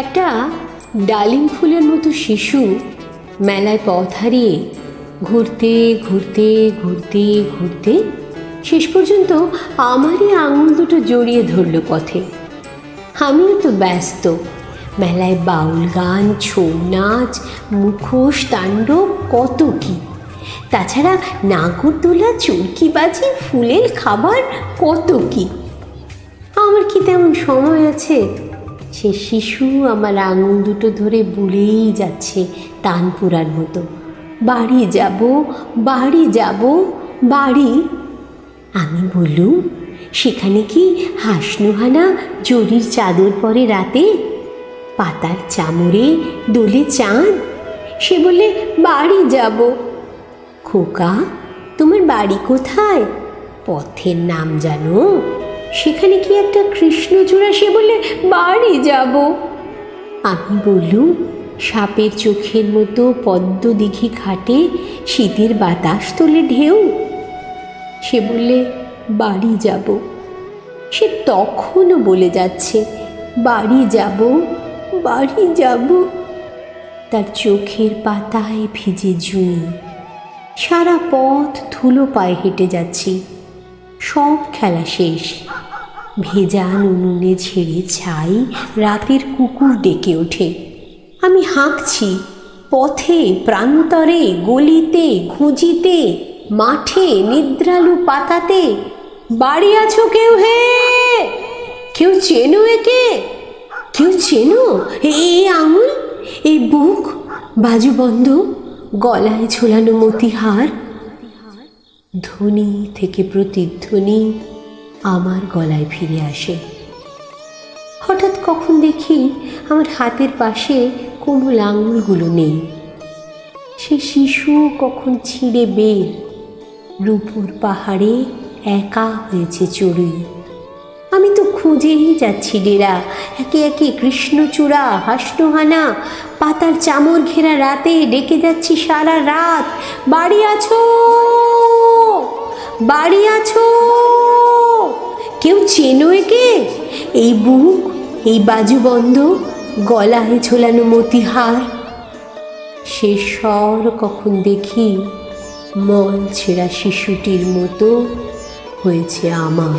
একটা ডালিম ফুলের মতো শিশু মেলায় পথ হারিয়ে ঘুরতে ঘুরতে ঘুরতে ঘুরতে শেষ পর্যন্ত আমারই আঙুল দুটো জড়িয়ে ধরল পথে। আমিও তো ব্যস্ত, মেলায় বাউল গান, ছৌ নাচ, মুখোশ, তাণ্ডব, কত কি, তাছাড়া নাগরদোলা, চরকিবাজি, ফুলের খাবার, কত কি। আমার কি তেমন সময় আছে? সে শিশু আমার আঙুল দুটো ধরে বলেই যাচ্ছে তানপুরার মতো, বাড়ি যাব, বাড়ি যাব, বাড়ি। আমি বললুম, সেখানে কি হাসনুহানা জরির চাদর পরে রাতে, পাতার চামড়ে দোলে চাঁদ? সে বলে, বাড়ি যাব। খোকা, তোমার বাড়ি কোথায়? পথের নাম জানো? সেখানে কি একটা কৃষ্ণচূড়া? সে বলে, বাড়ি যাব। আমি বললুম, সাপের চোখের মতো পদ্ম দিঘি ঘাটে শীতের বাতাস তোলে ঢেউ? সে বললে, বাড়ি যাব। সে তখনও বলে যাচ্ছে, বাড়ি যাব, বাড়ি যাব। তার চোখের পাতায় ভিজে জুঁই। সারা পথ ধুলো পায়ে হেঁটে যাচ্ছি। সব খেলা শেষ। ভেজা উনুনে ছেড়ে ছাই রাতের কুকুর ডেকে ওঠে। আমি হাঁকছি, পথে, প্রান্তরে, গলিতে, ঘুঁজিতে, মাঠে, নিদ্রালু পাতাতে, বাড়ি আছো কেউ? হে, কেউ চেনো একে? কেউ চেনো? এই আঙুল, এই বুক, বাজু বন্ধ, গলায় ঝোলানো মতিহার। ধ্বনি থেকে প্রতিধ্বনি আমার গলায় ফিরে আসে। হঠাৎ কখন দেখি আমার হাতের পাশে কোমল আঙুলগুলো নেই। সে শিশু কখন ছিঁড়ে বের, রূপুর পাহাড়ে একা হয়েছে চড়ুই। আমি তো খুঁজেই যাচ্ছি ডেরা, একে একে কৃষ্ণচূড়া, হাসনুহানা, পাতার চামড় ঘেরা রাতে ডেকে যাচ্ছি সারা রাত, বাড়ি আছো, বাড়ি আছো, কেউ চেনো একে? এই বুক, এই বাজু বন্ধ, গলায় ঝোলানো মতিহার। সে স্বর কখন দেখি মল ছেঁড়া শিশুটির মতো হয়েছে আমার।